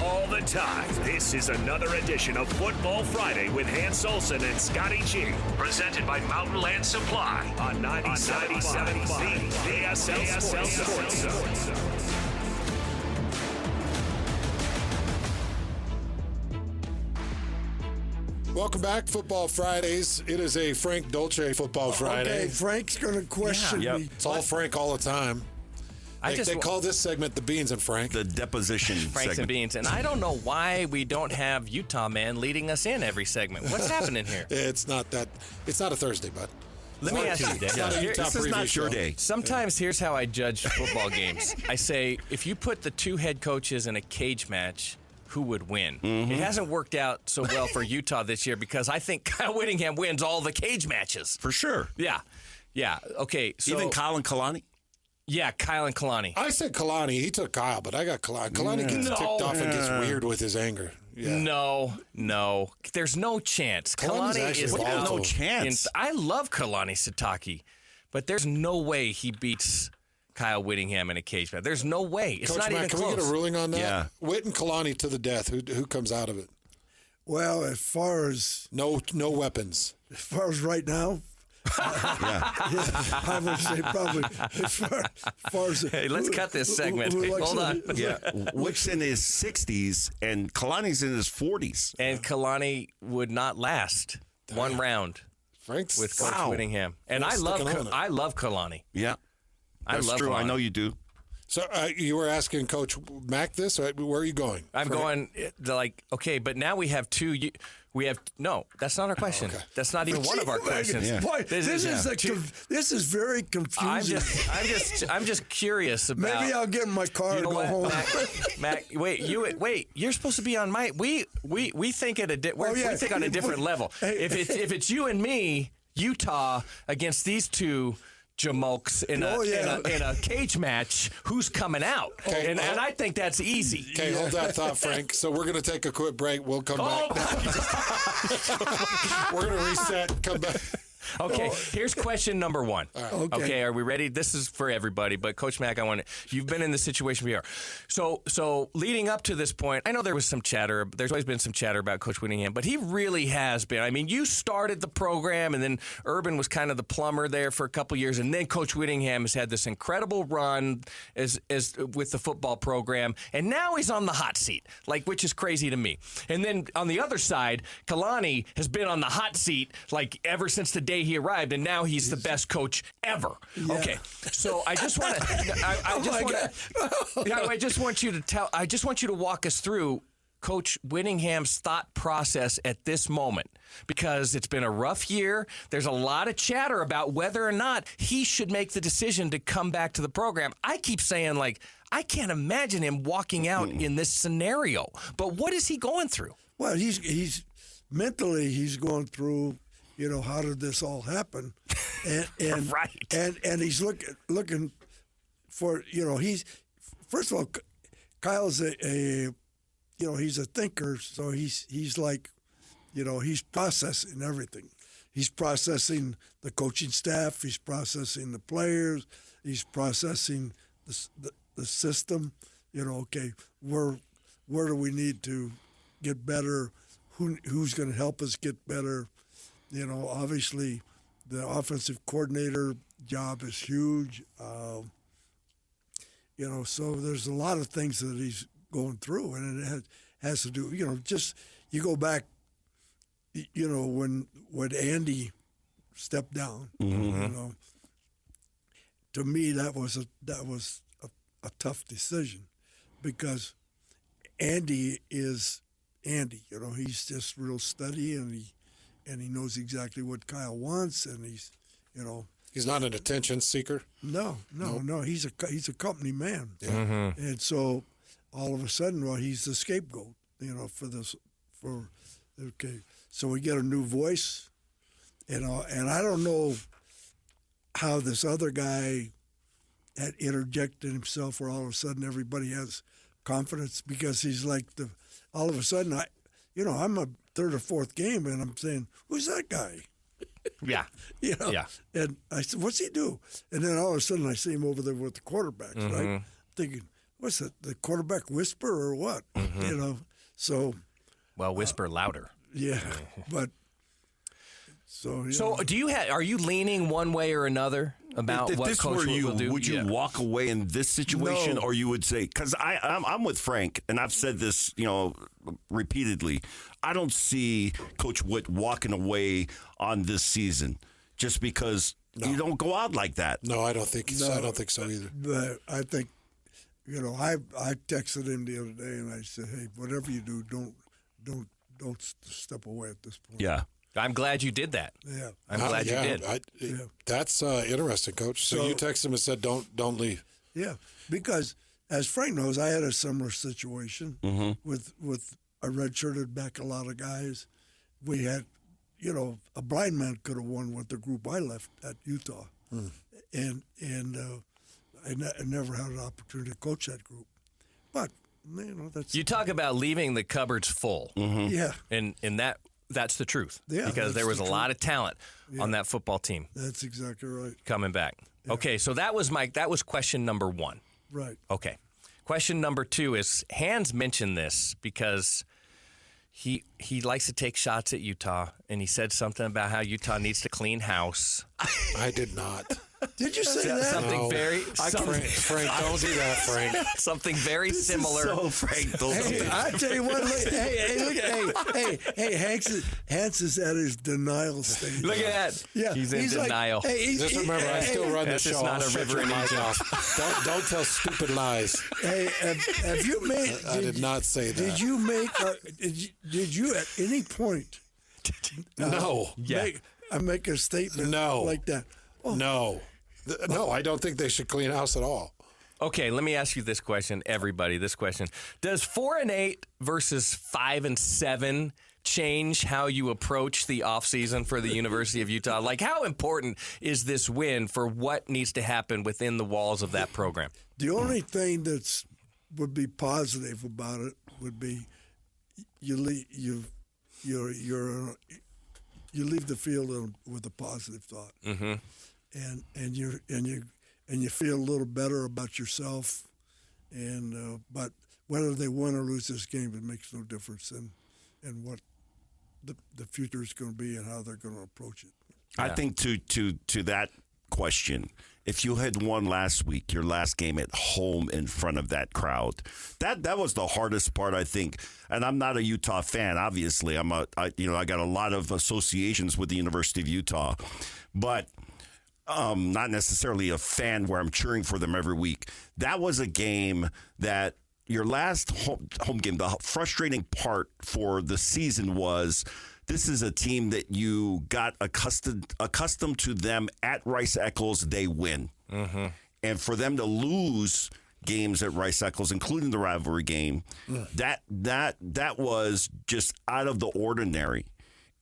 all the time. This is another edition of Football Friday with Hans Olsen and Scotty G. Presented by Mountain Land Supply on 97.5 ASL Sports Zone. Welcome back, Football Fridays. It is a Frank Dolce Football Friday. Okay, Frank's going to question me. It's all Frank all the time. They call this segment the Beans and Frank. The deposition Franks segment. and Beans. And I don't know why we don't have Utah Man leading us in every segment. What's happening here? It's not a Thursday, bud. Let me ask you, It's not a Utah This is preview not your show. day. sometimes here's how I judge football games. I say, if you put the two head coaches in a cage match, who would win? Mm-hmm. It hasn't worked out so well for Utah this year because I think Kyle Whittingham wins all the cage matches. For sure. Yeah. Okay. So Even Colin Kalani? yeah, Kyle and Kalani. I said Kalani. He took Kyle, but I got Kalani. Kalani gets ticked off and gets weird with his anger. Yeah. No. There's no chance. Kalani's Kalani actually is volatile. out. No chance. I love Kalani Sitake, but there's no way he beats Kyle Whittingham in a cage match. There's no way. It's Coach not Matt, even can close. we get a ruling on that? Yeah. Whitt and Kalani to the death. Who comes out of it? Well, as far as No weapons. right now, I would say probably as far as Hey, let's cut this segment. Hold on. Yeah. Wick's in his 60s and Kalani's in his 40s. And Kalani would not last one round Frank's with Coach Wow. Whittingham. And Frank's sticking on it. I love Kalani. Yeah. I That's love true. Kalani. I know you do. So you were asking Coach Mack this? Where are you going? I'm going okay, but now we have two. No, that's not our question. okay. That's not even one of our questions. Yeah. Boy, this is very confusing. I'm just curious about. Maybe I'll get in my car You know and go what, home. Mac, wait. You're supposed to be on my. We think at we think on a different level. Hey. If it's you and me, Utah against these two jamokes in a cage match, who's coming out? Okay, and I think that's easy. Okay, hold that thought, Frank. So we're going to take a quick break. We'll come back. We're going to reset, come back. Okay, here's question number one. Okay. Are we ready? This is for everybody, but Coach Mack, you've been in this situation before. So leading up to this point, I know there was some chatter. There's always been some chatter about Coach Whittingham, but he really has been. I mean, you started the program, and then Urban was kind of the plumber there for a couple years, and then Coach Whittingham has had this incredible run as with the football program, and now he's on the hot seat, which is crazy to me. And then on the other side, Kalani has been on the hot seat ever since the day he arrived, and now he's the best coach ever. Yeah. Okay, so I just want to. I just want you to walk us through Coach Whittingham's thought process at this moment, because it's been a rough year. There's a lot of chatter about whether or not he should make the decision to come back to the program. I keep saying, I can't imagine him walking out in this scenario. But what is he going through? Well, he's mentally he's going through. How did this all happen? And Right. And he's looking for he's first of all, Kyle's he's a thinker, so he's like he's processing everything. He's processing the coaching staff. He's processing the players. He's processing the system. Okay, where do we need to get better? Who's going to help us get better? Obviously, the offensive coordinator job is huge. So there's a lot of things that he's going through, and it has to do. You go back. When Andy stepped down. Mm-hmm. To me, that was a tough decision, because Andy is Andy. He's just real steady, and he knows exactly what Kyle wants, and he's He's not an attention seeker. No. He's a company man, and so all of a sudden, he's the scapegoat, for this. So we get a new voice, and I don't know how this other guy had interjected himself, where all of a sudden everybody has confidence, because he's all of a sudden I'm a third or fourth game, and I'm saying, who's that guy? Yeah. Yeah. And I said, what's he do? And then all of a sudden I see him over there with the quarterbacks, right? Thinking, what's it, the quarterback whisper or what? You know, so Well, whisper louder. yeah, but so you So, know, are you leaning one way or another about if what this Coach were you, will do? would you walk away in this situation, No. or you would say? Because I'm with Frank, and I've said this, repeatedly. I don't see Coach Whitt walking away on this season just because you don't go out like that. No, I don't think so. I don't think so either. but I think, I texted him the other day and I said, hey, whatever you do, don't step away at this point. Yeah. I'm glad you did that. Yeah. I'm glad you did. That's interesting, Coach. So you texted him and said, "Don't leave." Yeah, because as Frank knows, I had a similar situation with a redshirted back a lot of guys. We had, a blind man could have won with the group I left at Utah, and I never had an opportunity to coach that group. But that's You talk about leaving the cupboards full, yeah, and that's the truth. Yeah, because there that's was a the lot of talent on that football team that's exactly right. coming back. Okay, so that was question number 1. Right. Okay. Question number 2 is Hans mentioned this because he likes to take shots at Utah, and he said something about how Utah needs to clean house. I did not. Did you say that? Something No. very Frank, don't do that, Frank. something very similar. So Frank, don't do Hey, it. I tell you what. Look, Hans is at his denial stage. Look at that. Yeah, He's in like, denial. Just remember, I still run the That's just show. not I'll a shut river your in mouth Egypt. off. Don't tell stupid lies. Hey, have you made? I did not say that. Did you make? Did you at any point? No. Make a statement? No. like that. Oh, No. No, I don't think they should clean house at all. Okay, let me ask you this question, everybody. This question: does 4-8 versus 5-7 change how you approach the offseason for the University of Utah? Like, how important is this win for what needs to happen within the walls of that program? The only thing would be positive about it would be you leave the field with a positive thought, and you feel a little better about yourself, but whether they win or lose this game, it makes no difference in what the future is going to be and how they're going to approach it. I think to that question, if you had won last week, your last game at home in front of that crowd, that was the hardest part, I think. And I'm not a Utah fan, obviously. I got a lot of associations with the University of Utah, but not necessarily a fan where I'm cheering for them every week. That was a game that your last home game, the frustrating part for the season was this is a team that you got accustomed to them at Rice-Eccles, they win. And for them to lose games at Rice-Eccles, including the rivalry game, that was just out of the ordinary.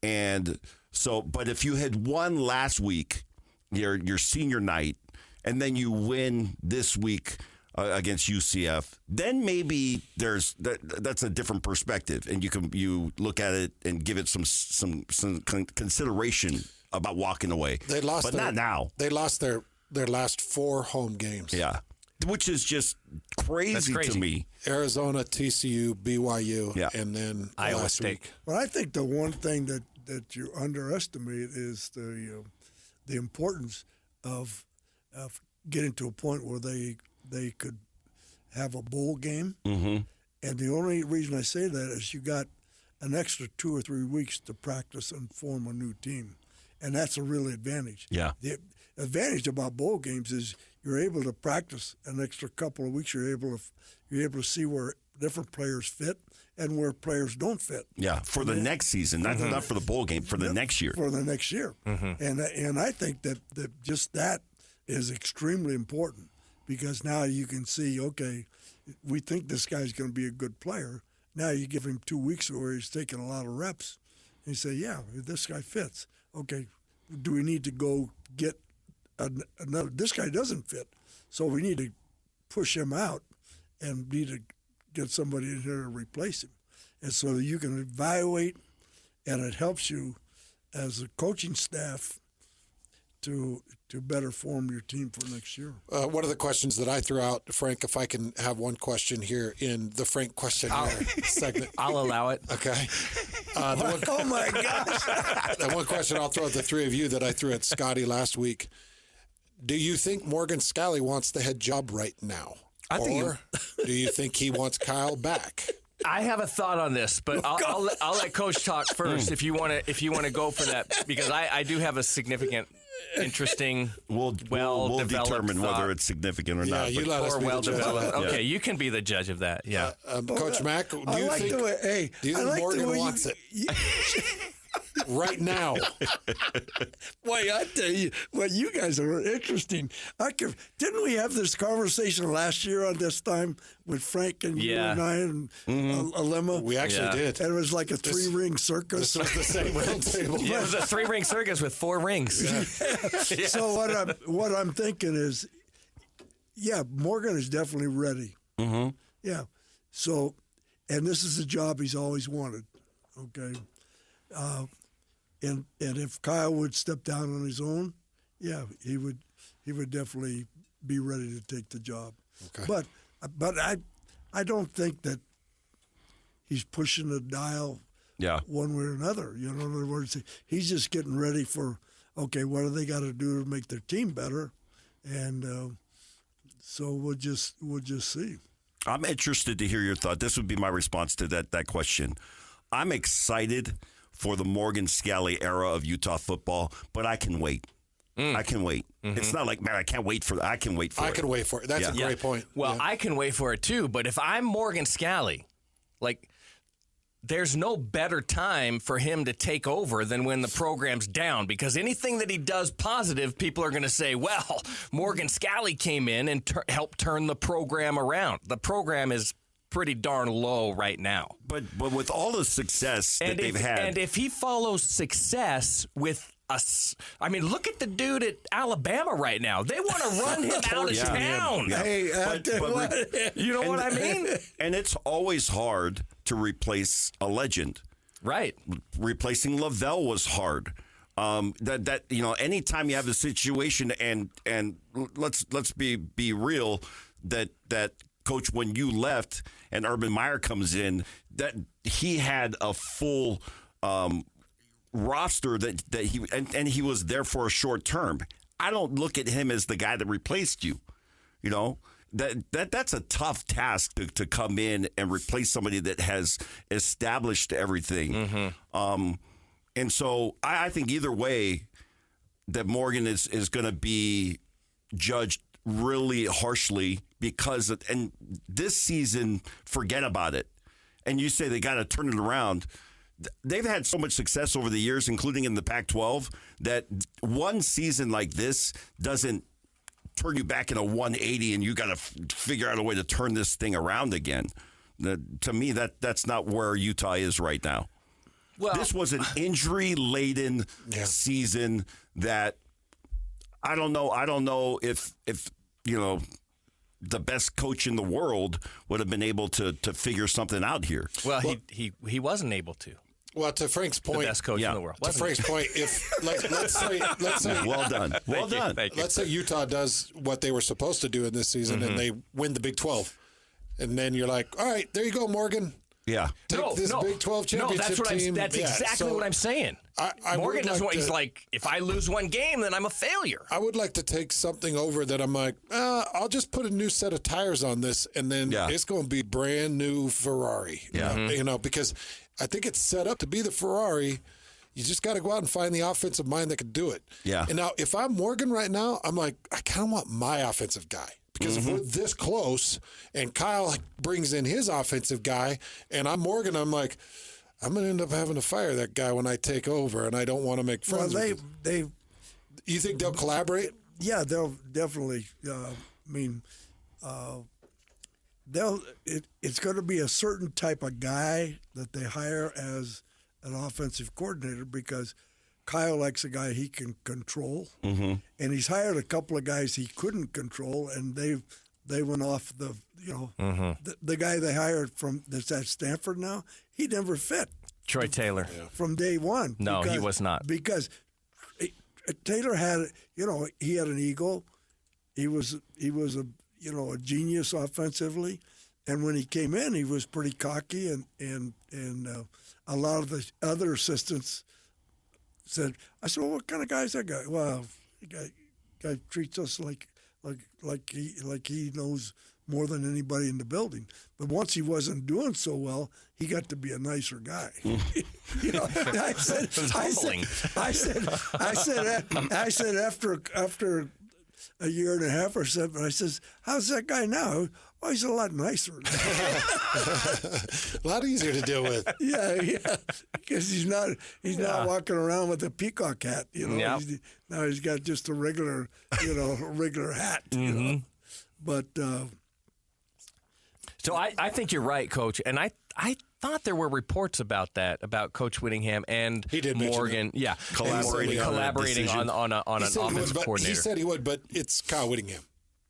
And so, but if you had won last week, your senior night, and then you win this week against UCF, then maybe that's a different perspective, and you look at it and give it some consideration about walking away. They lost, but not now. They lost their last 4 home games. Yeah, which is just crazy to me. Arizona, TCU, BYU, and then Iowa State. But I think the one thing that you underestimate is the importance of getting to a point where they could have a bowl game. And the only reason I say that is you got an extra 2 or 3 weeks to practice and form a new team. And that's a real advantage. Yeah. The advantage about bowl games is you're able to practice an extra couple of weeks. You're able to see where different players fit and where players don't fit. Yeah, for the next season, not for the bowl game, for the next year. For the next year. And I think that just that is extremely important, because now you can see, okay, we think this guy's going to be a good player. Now you give him 2 weeks where he's taking a lot of reps, and you say, yeah, this guy fits. Okay, do we need to go get another? This guy doesn't fit, so we need to push him out and need to get somebody in here to replace him. And so you can evaluate, and it helps you as a coaching staff to better form your team for next year. One of the questions that I threw out, Frank, if I can have one question here in the Frank questionnaire segment. I'll allow it. Okay. Oh, my gosh. The one question I'll throw at the three of you that I threw at Scotty last week. Do you think Morgan Scalley wants the head job right now? Or do you think he wants Kyle back? I have a thought on this, but I'll let Coach talk first if you want to go for that, because I do have a significant, interesting, We'll determine thought. whether it's significant or Yeah, not. you but- let us Or be the well judge of developed. that. Okay, you can be the judge of that. Yeah. Coach Mack, do I you like think, the way, hey, do you I think like the Morgan way wants it right now? Boy, I tell you, well, you guys are interesting. Didn't we have this conversation last year on this time with Frank and you and I and Alema? We actually did. And it was like a three-ring circus. This was the same round table. Yeah, it was a 3-ring circus with 4 rings. Yes. So what I'm thinking is, yeah, Morgan is definitely ready. Mm-hmm. Yeah. So, and this is a job he's always wanted. Okay. And if Kyle would step down on his own, yeah, he would definitely be ready to take the job. Okay. But I don't think that he's pushing the dial one way or another. You know, in other words, he's just getting ready for, okay, what do they got to do to make their team better? And so we'll just see. I'm interested to hear your thought. This would be my response to that question. I'm excited for the Morgan Scalley era of Utah football, but I can wait. I can wait. Mm-hmm. It's not like, man, I can't wait for that. I can wait for it. I can wait for it. That's a great point. Well, Yeah. I can wait for it too, but if I'm Morgan Scalley, like, there's no better time for him to take over than when the program's down, because anything that he does positive, people are going to say, well, Morgan Scalley came in and helped turn the program around. The program is pretty darn low right now. But with all the success that they've had. And if he follows success with us, I mean, look at the dude at Alabama right now. They want to run him out of town. Yeah. Hey, You know what I mean? And it's always hard to replace a legend. Right. Replacing Lavelle was hard. That you know, anytime you have a situation, and let's be real, that Coach, when you left and Urban Meyer comes in, that he had a full roster that he was there for a short term. I don't look at him as the guy that replaced you. You know, that's a tough task to come in and replace somebody that has established everything. Mm-hmm. And so I think either way that Morgan is going to be judged really harshly, because and this season, forget about it. And you say they got to turn it around. They've had so much success over the years, including in the Pac-12, that one season like this doesn't turn you back in a 180 and you got to figure out a way to turn this thing around again. To me, that's not where Utah is right now. Well, this was an injury-laden season that I don't know if you know, the best coach in the world would have been able to figure something out here. Well, he wasn't able to. Well, to Frank's point, The best coach in the world. To Frank's point, if let's say well done. Thank you. Let's say Utah does what they were supposed to do in this season and they win the Big 12. And then you're like, all right, there you go, Morgan. Yeah. Take this Big 12 championship team. That's exactly what I'm saying. Morgan doesn't want. He's like, if I lose one game, then I'm a failure. I would like to take something over that I'm like, I'll just put a new set of tires on this, and then it's going to be brand new Ferrari. Yeah. You know, because I think it's set up to be the Ferrari. You just got to go out and find the offensive mind that can do it. Yeah. And now, if I'm Morgan right now, I'm like, I kind of want my offensive guy. Because if we're this close and Kyle brings in his offensive guy and I'm Morgan, I'm like, I'm going to end up having to fire that guy when I take over, and I don't want to make friends with him. You think they'll collaborate? Yeah, they'll definitely. It's going to be a certain type of guy that they hire as an offensive coordinator, because Kyle likes a guy he can control, and he's hired a couple of guys he couldn't control, and they went off the the guy they hired that's at Stanford now. He never fit. Troy Taylor. From day one. No, he was not. Because Taylor had, he had an ego. He was a a genius offensively, and when he came in, he was pretty cocky, and a lot of the other assistants said, I said, well, what kind of guy is that guy? Well, the guy treats us like he knows more than anybody in the building. But once he wasn't doing so well, he got to be a nicer guy. I said after a year and a half or something, I says, how's that guy now? Oh, he's a lot nicer. A lot easier to deal with. Yeah, because he's not walking around with a peacock hat. Yep. Now he's got just a regular hat. But So I think you're right, Coach, and I thought there were reports about that, about Coach Whittingham and He did mention Morgan, that. collaborating on an He said he would, offensive but coordinator. He said he would, but it's Kyle Whittingham.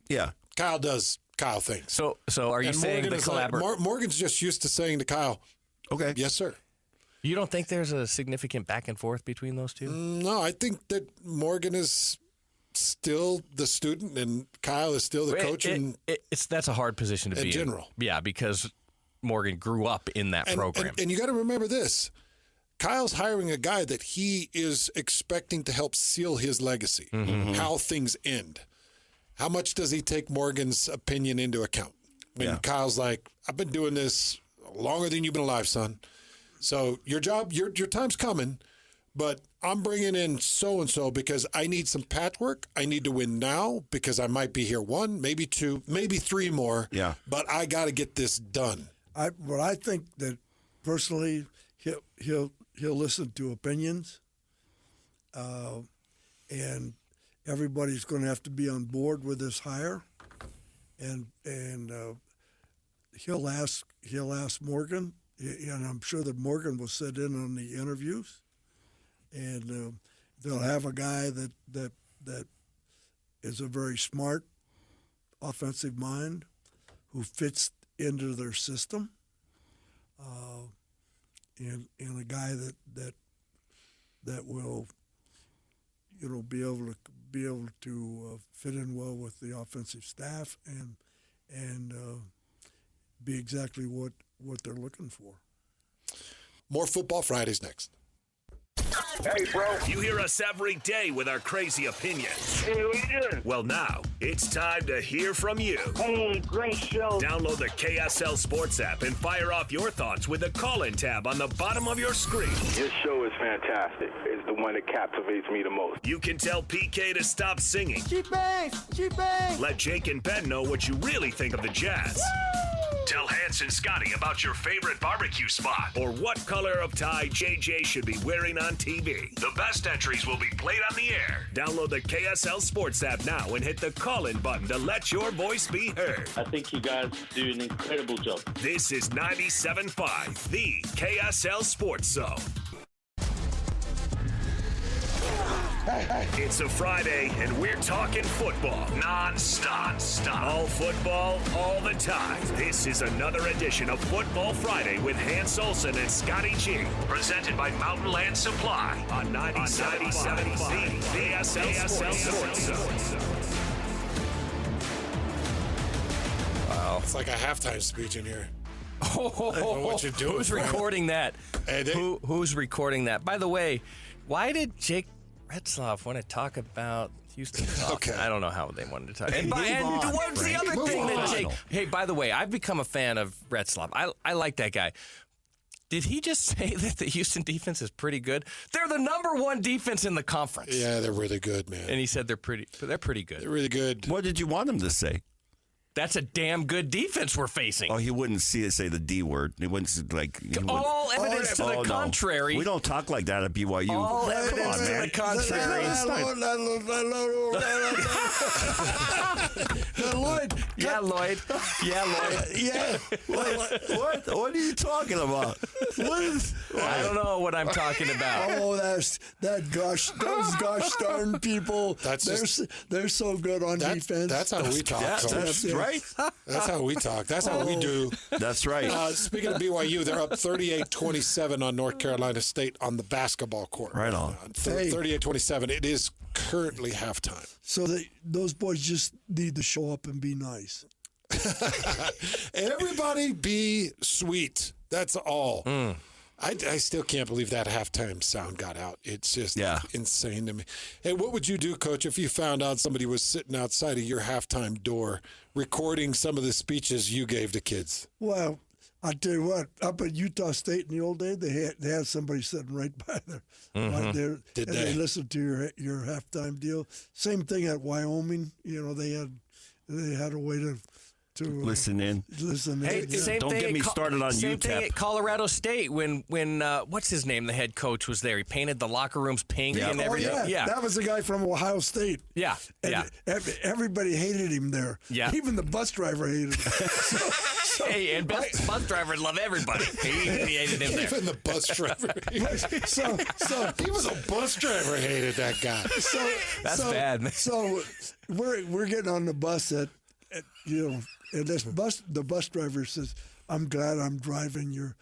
Yeah. Kyle does Kyle things. So are you And saying Morgan the is like- collaboration? Morgan's just used to saying to Kyle, Okay. yes, sir. You don't think there's a significant back and forth between those two? No, I think that Morgan is still the student and Kyle is still the coach. That's a hard position to be in general. Yeah, because Morgan grew up in that program. And you got to remember this. Kyle's hiring a guy that he is expecting to help seal his legacy, how things end. How much does he take Morgan's opinion into account? When Kyle's like, I've been doing this longer than you've been alive, son. So your job, your time's coming, but I'm bringing in so-and-so because I need some patchwork. I need to win now because I might be here 1, maybe 2, maybe 3 more. Yeah. But I got to get this done. I think that personally he'll listen to opinions, and everybody's going to have to be on board with this hire, and he'll ask Morgan, and I'm sure that Morgan will sit in on the interviews, and they'll have a guy that is a very smart offensive mind who fits into their system, and a guy that will be able to fit in well with the offensive staff and be exactly what they're looking for. More Football Fridays next. Hey, bro. You hear us every day with our crazy opinions. Hey, what you doing? Well, now it's time to hear from you. Hey, great show. Download the KSL Sports app and fire off your thoughts with the call-in tab on the bottom of your screen. Your show is fantastic. It's the one that captivates me the most. You can tell PK to stop singing. Cheap bangs. Let Jake and Ben know what you really think of the Jazz. Tell Hans and Scotty about your favorite barbecue spot or what color of tie JJ should be wearing on TV. The best entries will be played on the air. Download the KSL Sports app now and hit the call-in button to let your voice be heard. I think you guys do an incredible job. This is 97.5, the KSL Sports Zone. It's a Friday, and we're talking football non-stop. All football, all the time. This is another edition of Football Friday with Hans Olsen and Scotty G. Presented by Mountain Land Supply on 97.5, the KSL Sports Zone. Wow. It's like a halftime speech in here. What you doing, Who's Frank? recording that? Hey, Who's recording that? By the way, why did Jake Retzloff want to talk about Houston? Okay. I don't know how they wanted to talk. Hey, And move on, what's the Frank. other Move thing that on. Jake? Hey, by the way, I've become a fan of Retzloff. I like that guy. Did he just say that the Houston defense is pretty good? They're the number 1 defense in the conference. Yeah, they're really good, man. And he said they're pretty good. They're really good. What did you want him to say? That's a damn good defense we're facing. Oh, he wouldn't say the D word. He wouldn't All evidence to the no. contrary. We don't talk like that at BYU. All Come evidence on, to man. the contrary. Lloyd. Yeah, Lloyd. Yeah. What are you talking about? I don't know what I'm talking about. Oh, those gosh darn people. That's they're so good on defense. That's how we talk. That's Coach. right. right? That's how we talk. That's how we do. That's right. Speaking of BYU, they're up 38-27 on North Carolina State on the basketball court. Right on. 38-27. It is currently halftime. So those boys just need to show up and be nice. Everybody be sweet. That's all. I still can't believe that halftime sound got out. It's just insane to me. Hey, what would you do, Coach, if you found out somebody was sitting outside of your halftime door recording some of the speeches you gave to kids? Well, I tell you what, up at Utah State in the old days, they had somebody sitting right by there, right there, Did and they? they listened to your halftime deal. Same thing at Wyoming. You know, they had a way to Listen in. Listen in. Hey, yeah. same Don't thing get me at started on same thing UTEP. at Colorado State when what's his name, the head coach was there. He painted the locker rooms pink and Oh, everything. yeah. That was the guy from Ohio State. Yeah, And yeah. Everybody hated him there. Yeah. Even the bus driver hated him. Hey, and bus drivers love everybody. He hated him there. Even the bus driver. so Even the bus driver hated that guy. That's bad. So we're getting on the bus at and the bus driver says, "I'm glad I'm driving your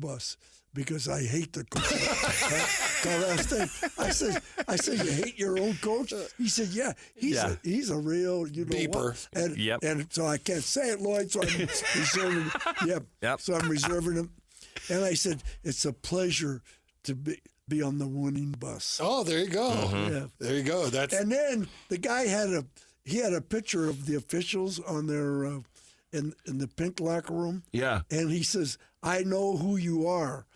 bus because I hate the coach." Colorado State. I said, "You hate your own coach?" He said, "Yeah, he's a real Beeper. What?" And so I can't say it, Lloyd. So I'm reserving. Yep. So I'm reserving him. And I said, "It's a pleasure to be on the winning bus." Oh, there you go. Yeah. There you go. And then the guy had a picture of the officials on their in the pink locker room. Yeah. And he says, "I know who you are."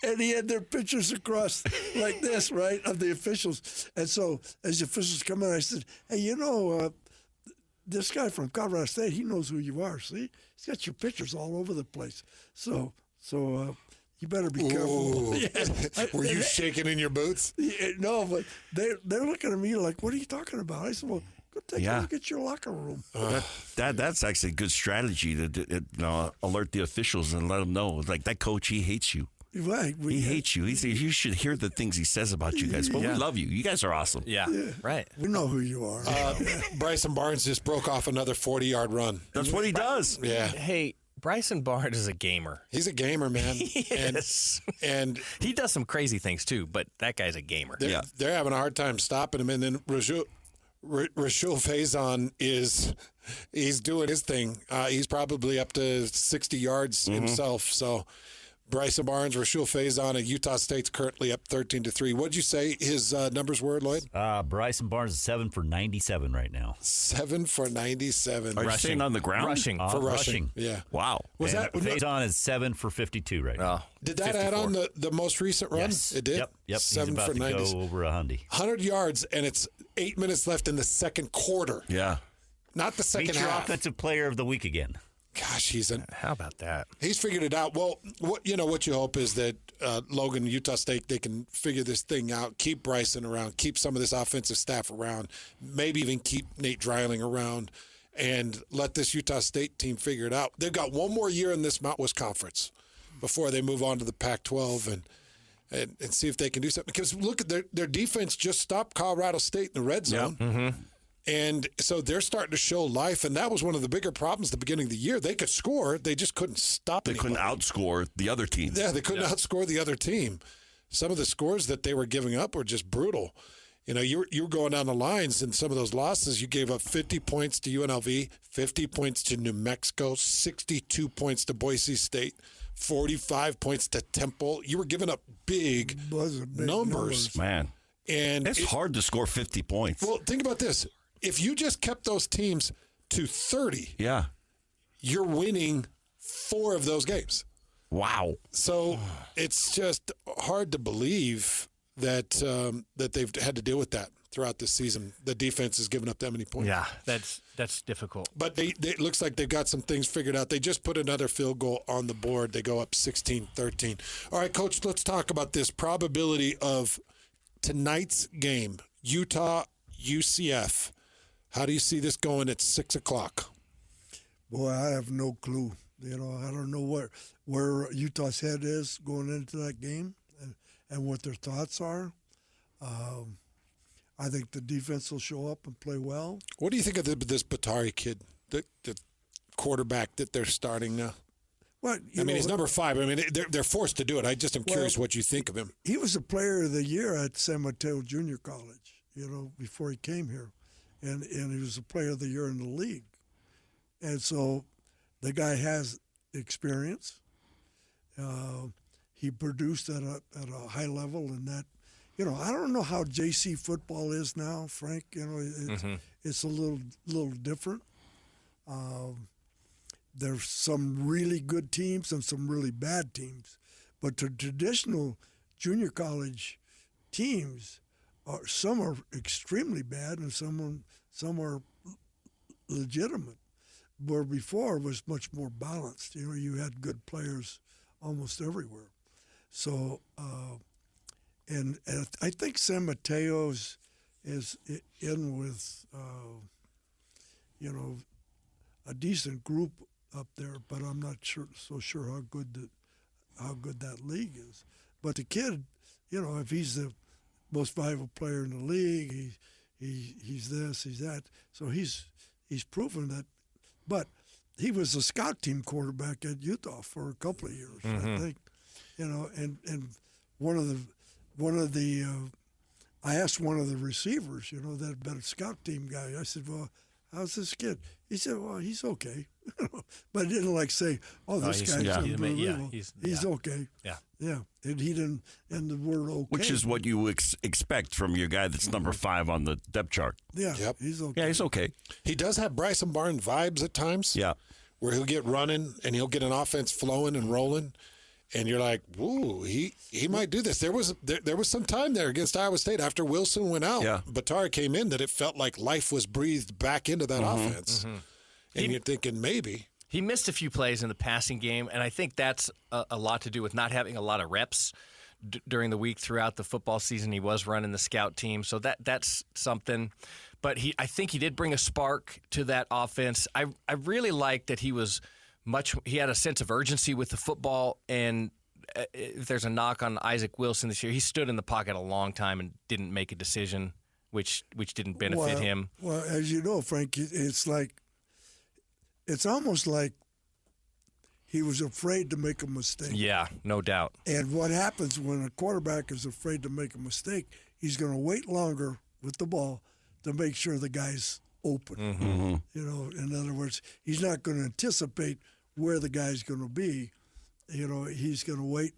And he had their pictures across like this, right, of the officials. And so as the officials come in, I said, "Hey, this guy from Colorado State, he knows who you are. See, he's got your pictures all over the place. So you better be careful." Ooh. Were you shaking in your boots? No, but they're looking at me like, "What are you talking about?" I said, "Well, go take a look at your locker room." That's actually a good strategy to alert the officials and let them know. Like, that coach, he hates you. Right. He hates you. You should hear the things he says about you guys. But we love you. You guys are awesome. Yeah, right. We know who you are. Bryson Barnes just broke off another 40-yard run. That's what he does. Yeah. Hey, Bryson Barnes is a gamer. He's a gamer, man. Yes. And He does some crazy things too, but that guy's a gamer. they're having a hard time stopping him. And then Rashul Faison he's doing his thing. He's probably up to 60 yards himself. So Bryson Barnes, Rashul Faison at Utah State's currently up 13-3. What'd you say his numbers were, Lloyd? Bryson Barnes is 7 for 97 right now. 7 for 97. Are you saying on the ground? Rushing. For rushing. Yeah. Wow. Was And that Faison is 7 for 52 right now. Did that add on the most recent run? Yes. It did? Yep. He's 7 about for to 90. go over 100. 100 yards, and it's 8 minutes left in the second quarter. Yeah. Not the second Meet your half. offensive player of the week again. Gosh, How about that? he's figured it out. Well, what you hope is that Logan, Utah State, they can figure this thing out, keep Bryson around, keep some of this offensive staff around, maybe even keep Nate Dreiling around, and let this Utah State team figure it out. They've got one more year in this Mount West Conference before they move on to the Pac-12 and see if they can do something. Because look at their defense just stopped Colorado State in the red zone. Mm-hmm. And so they're starting to show life, and that was one of the bigger problems at the beginning of the year. They could score, they just couldn't stop They anybody. couldn't outscore the other team. Yeah, they couldn't outscore the other team. Some of the scores that they were giving up were just brutal. You were going down the lines, and some of those losses, you gave up 50 points to UNLV, 50 points to New Mexico, 62 points to Boise State, 45 points to Temple. You were giving up big numbers. Man, And it's hard to score 50 points. Well, think about this. If you just kept those teams to 30, Yeah. you're winning 4 of those games. Wow. So it's just hard to believe that that they've had to deal with that throughout this season. The defense has given up that many points. Yeah, that's difficult. But it looks like they've got some things figured out. They just put another field goal on the board. They go up 16-13. All right, Coach, let's talk about this probability of tonight's game, Utah, UCF. How do you see this going at 6 o'clock? Boy, I have no clue. I don't know where Utah's head is going into that game and what their thoughts are. I think the defense will show up and play well. What do you think of this Batari kid, the quarterback that they're starting now? Well, he's number 5. I mean, they're forced to do it. I just am curious what you think of him. He was a player of the year at San Mateo Junior College, before he came here. And he was a player of the year in the league. And so the guy has experience. He produced at a high level in that. I don't know how JC football is now, Frank. It's a little different. There's some really good teams and some really bad teams, but the traditional junior college teams some are extremely bad and some are legitimate. Where before it was much more balanced. You had good players almost everywhere. So, and I think San Mateo's is in with, a decent group up there, but I'm not so sure how good that league is. But the kid, if he's the most valuable player in the league, he's this, he's that. So he's proven that. But he was a scout team quarterback at Utah for a couple of years, I think. And one of the I asked one of the receivers, that had been a scout team guy. I said, "Well, how's this kid?" He said, "Well, he's okay," but he didn't say, "Oh, this guy's unbelievable." He's okay. Yeah, and he didn't. And the word "okay," which is what you expect from your guy that's number 5 on the depth chart. Yeah, he's okay. Yeah, he's okay. He does have Bryson Barnes vibes at times. Yeah, where he'll get running and he'll get an offense flowing and rolling. And you're like, ooh, he might do this. There was some time there against Iowa State after Wilson went out. Yeah. Batari came in that it felt like life was breathed back into that offense. And you're thinking maybe. He missed a few plays in the passing game, and I think that's a lot to do with not having a lot of reps during the week throughout the football season. He was running the scout team, so that's something. But I think he did bring a spark to that offense. I really like that he had a sense of urgency with the football, and if there's a knock on Isaac Wilson this year, he stood in the pocket a long time and didn't make a decision, which didn't benefit him. Well, as you know, Frank, it's almost like he was afraid to make a mistake. Yeah, no doubt. And what happens when a quarterback is afraid to make a mistake, he's going to wait longer with the ball to make sure the guy's open. In other words, he's not going to anticipate where the guy's going to be. He's going to wait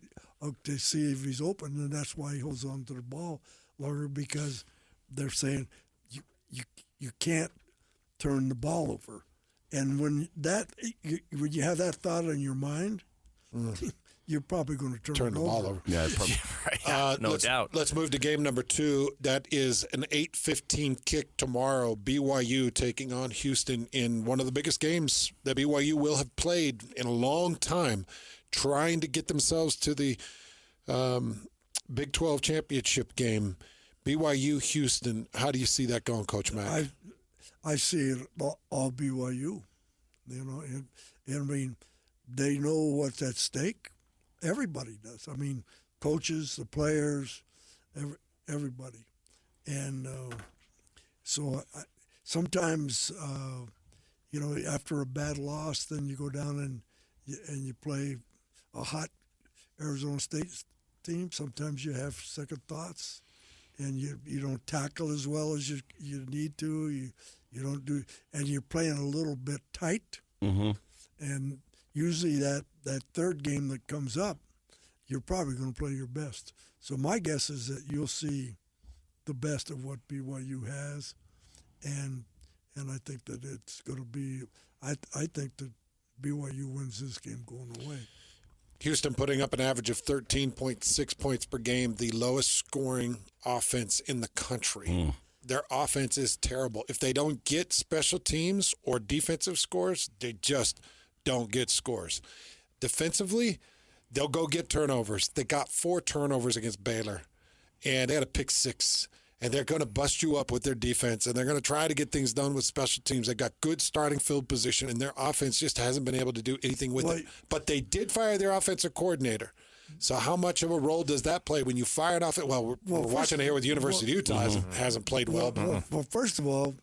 to see if he's open, and that's why he holds on to the ball longer, because they're saying you can't turn the ball over. And when you have that thought in your mind, you're probably going to turn the ball over. Yeah, probably. No doubt. Let's move to game number 2. That is an 8:15 kick tomorrow. BYU taking on Houston in one of the biggest games that BYU will have played in a long time, trying to get themselves to the Big 12 championship game. BYU Houston. How do you see that going, Coach Mack? I see it all BYU. And I mean, they know what's at stake. Everybody does. I mean, coaches, the players, everybody. And so sometimes, after a bad loss, then you go down and you play a hot Arizona State team. Sometimes you have second thoughts, and you don't tackle as well as you need to. You don't do, and you're playing a little bit tight. And usually that third game that comes up, you're probably going to play your best. So my guess is that you'll see the best of what BYU has, and I think that it's going to be. I think that BYU wins this game going away. Houston putting up an average of 13.6 points per game, the lowest scoring offense in the country. Their offense is terrible. If they don't get special teams or defensive scores, they just don't get scores. Defensively, they'll go get turnovers. They got 4 turnovers against Baylor, and they had a pick 6. And they're going to bust you up with their defense, and they're going to try to get things done with special teams. They got good starting field position, and their offense just hasn't been able to do anything with it. But they did fire their offensive coordinator. So how much of a role does that play when you fire it off? We're watching it here with the University of Utah. Hasn't played well. Well, first of all,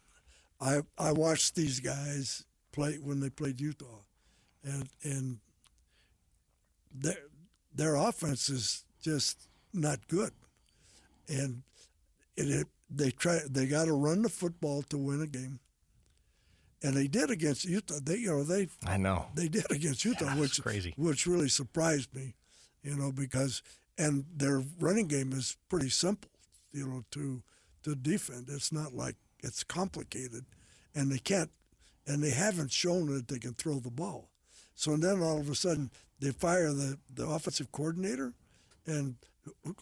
I watched these guys play when they played Utah, and their offense is just not good, and they got to run the football to win a game. And they did against Utah. I know they did against Utah, which crazy. Which really surprised me, because their running game is pretty simple, to defend. It's not like it's complicated, and they haven't shown that they can throw the ball. So then all of a sudden they fire the offensive coordinator, and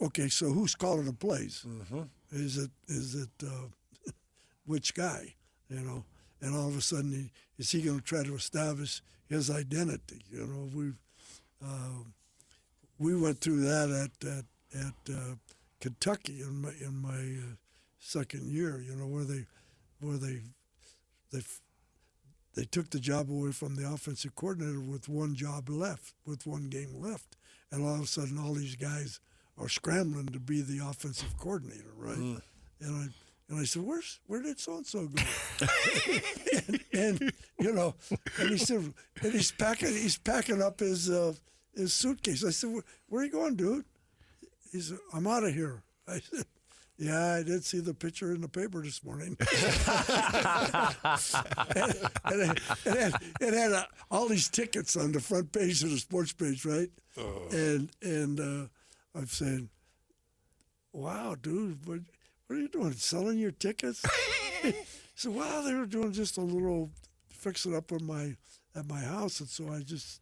okay, so who's calling the plays? Mm-hmm. Is it which guy? And all of a sudden, is he going to try to establish his identity? We went through that at Kentucky in my second year. Where they took the job away from the offensive coordinator with one game left, and all of a sudden, all these guys are scrambling to be the offensive coordinator, right? Mm. And I said, where did so and so go? and he said, and he's packing up his suitcase. I said, where are you going, dude? He said, I'm out of here. I said, yeah, I did see the picture in the paper this morning. it had all these tickets on the front page of the sports page, right? Oh. And I'm saying, wow, dude, what are you doing? Selling your tickets? He said, well, they were doing just a little fixing up at my house, and so I just,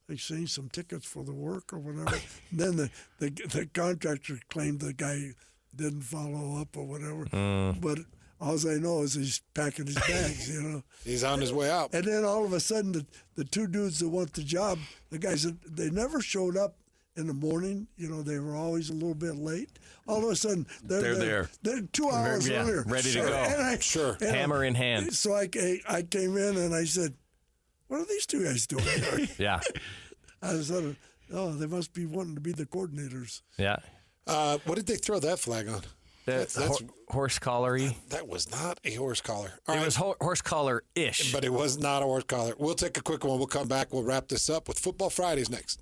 exchanged some tickets for the work or whatever. Then the contractor claimed the guy didn't follow up or whatever. But all I know is he's packing his bags, He's on his way out. And then all of a sudden, the two dudes that want the job, the guys, they never showed up in the morning. They were always a little bit late. All of a sudden, they're there. They're 2 hours earlier. Ready to go. Hammer in hand. So I came in and I said, what are these two guys doing here? Yeah. I said, they must be wanting to be the coordinators. Yeah. What did they throw that flag on? That's horse collar-y. That was not a horse collar. It was horse collar-ish. But it was not a horse collar. We'll take a quick one. We'll come back. We'll wrap this up with Football Fridays next.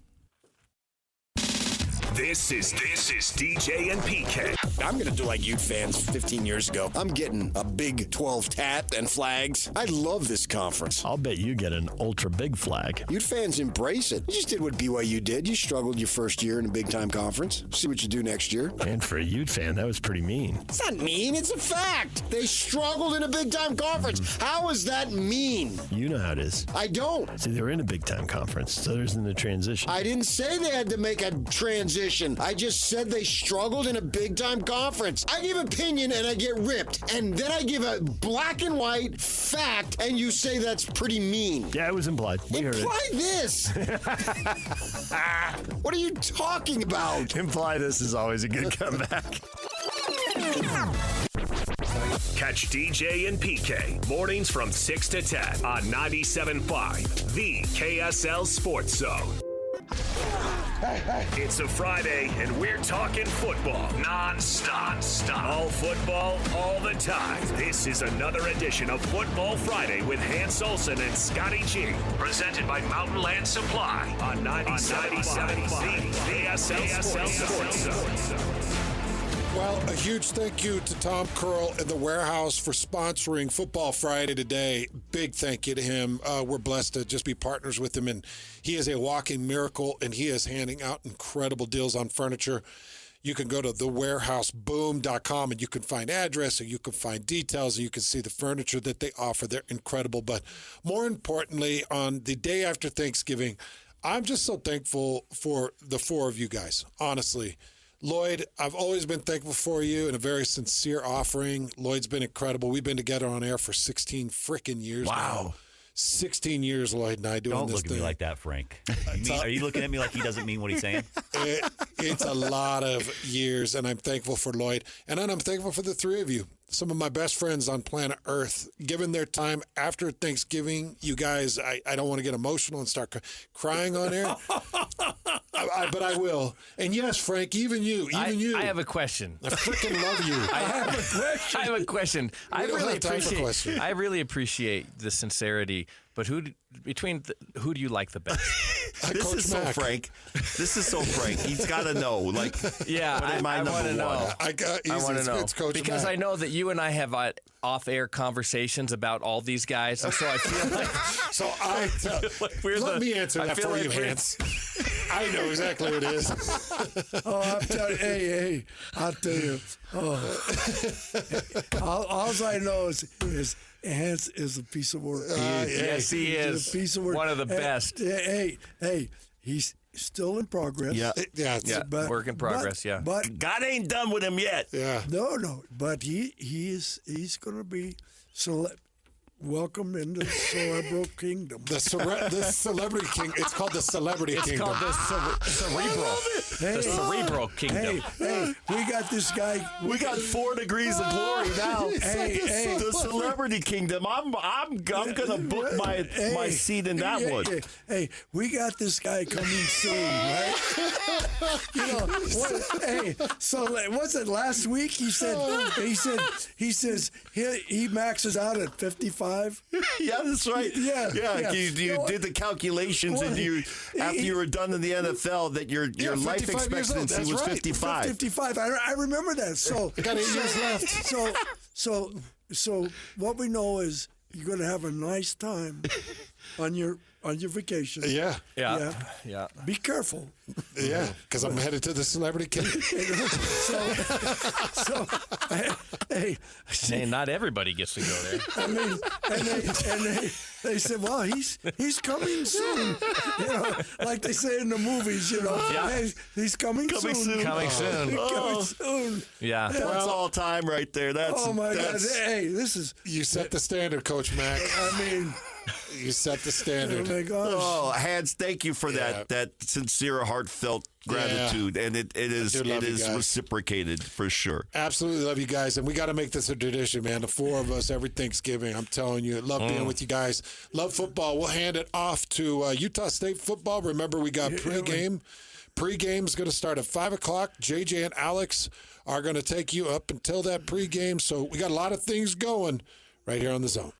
This is DJ and PK. I'm going to do like Ute fans 15 years ago. I'm getting a Big 12 tat and flags. I love this conference. I'll bet you get an ultra big flag. Ute fans embrace it. You just did what BYU did. You struggled your first year in a big-time conference. See what you do next year. And for a Ute fan, that was pretty mean. It's not mean. It's a fact. They struggled in a big-time conference. Mm-hmm. How is that mean? You know how it is. I don't. See, they were in a big-time conference, so there's in the transition. I didn't say they had to make a transition. I just said they struggled in a big-time conference. I give opinion and I get ripped. And then I give a black and white fact and you say that's pretty mean. Yeah, it was implied. We heard it. Imply this. What are you talking about? Imply this is always a good comeback. Catch DJ and PK mornings from 6 to 10 on 97.5, the KSL Sports Zone. It's a Friday, and we're talking football non-stop. All football, all the time. This is another edition of Football Friday with Hans Olsen and Scotty G. Presented by Mountain Land Supply on 97.5, the KSL Sports Zone. Well, a huge thank you to Tom Curl in the warehouse for sponsoring Football Friday today. Big thank you to him. We're blessed to just be partners with him, and he is a walking miracle, and he is handing out incredible deals on furniture. You can go to thewarehouseboom.com, and you can find address, and you can find details, and you can see the furniture that they offer. They're incredible. But more importantly, on the day after Thanksgiving, I'm just so thankful for the four of you guys, honestly. Lloyd, I've always been thankful for you and a very sincere offering. Lloyd's been incredible. We've been together on air for 16 freaking years now. 16 years, Lloyd and I doing Don't this look at thing. me like that, Frank. Are you looking at me like he doesn't mean what he's saying? It's a lot of years, and I'm thankful for Lloyd. And then I'm thankful for the three of you, some of my best friends on planet Earth, given their time after Thanksgiving. You guys, I don't want to get emotional and start crying on air. But I will. And yes, Frank, even you. I have a question. I freaking love you. I have a question. I don't have time for questions. I really appreciate the sincerity. But who do you like the best? This is so frank. This is so frank. He's got to know. Like, yeah, I want to know. I want to know it's Coach because Mack. I know that you and I have off-air conversations about all these guys, and so I feel like let me answer that for you, Hans. I know exactly what it is. Oh, I'm telling you, hey, I'll tell you. All I know is Hans is a piece of work. Yes, he is. He's a piece of work. One of the best. Hey, he's still in progress. Yeah. Work in progress. But God ain't done with him yet. Yeah. No. But he's going to be welcome into the Cerebral Kingdom. The Celebrity King. It's called the Celebrity Kingdom. It's called the Cerebral. The Cerebral Kingdom. Hey, we got this guy. We got 4 degrees of glory now. Hey, the Celebrity Kingdom. I'm gonna book my seat in that one. Hey, we got this guy coming soon, right? So was it last week? He says he maxes out at 55. Yeah, that's right. Yeah. You did the calculations, and after you were done in the NFL, that your life expectancy was 55. 55. I remember that. So got 8 years left. So what we know is you're going to have a nice time on your vacation. Yeah. Be careful. Yeah, because I'm headed to the Celebrity Kingdom. Hey, not everybody gets to go there. I mean, and they said, well, he's coming soon. Like they say in the movies, hey, he's coming soon. Coming soon. Coming soon. Yeah. That's all time right there. Oh my God! Hey, this is you set the standard, Coach Mack. I mean. You set the standard. Oh my gosh. Oh, Hans, thank you for that sincere, heartfelt gratitude, and it is reciprocated for sure. Absolutely love you guys, and we got to make this a tradition, man. The 4 of us every Thanksgiving. I'm telling you, love being with you guys. Love football. We'll hand it off to Utah State football. Remember, we got pregame. Pregame's going to start at 5 o'clock. JJ and Alex are going to take you up until that pregame. So we got a lot of things going right here on The Zone.